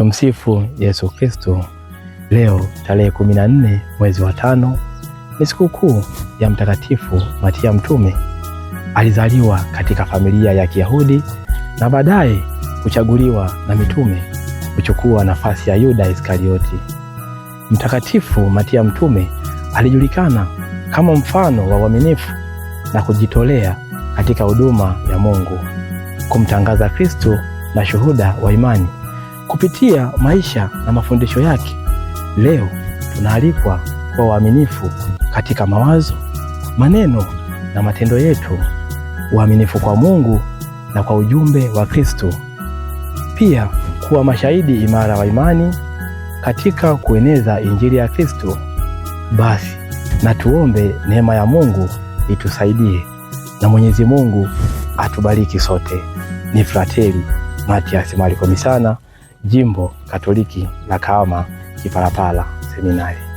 Tumsifu Yesu Kristo. Leo tarehe 14 mwezi wa 5 ni sikukuu ya Mtakatifu Matia Mtume. Alizaliwa katika familia ya Kiyahudi na baadaye kuchaguliwa na mitume kuchukua nafasi ya Yuda Iskarioti. Mtakatifu Matia Mtume alijulikana kama mfano wa uaminifu na kujitolea katika huduma ya Mungu, kumtangaza Kristo na shuhuda wa imani kupitia maisha na mafundisho yake. Leo tunaalikwa kwa uaminifu katika mawazo, maneno na matendo yetu, uaminifu kwa Mungu na kwa ujumbe wa Kristo. Pia kuwa mashahidi imara wa imani katika kueneza Injili ya Kristo. Basi na tuombe neema ya Mungu itusaidie na Mwenyezi Mungu atubariki sote. Ni Frateli Matias Mariko Misana, Jimbo Katoliki la Kahama Kipalapala Seminari.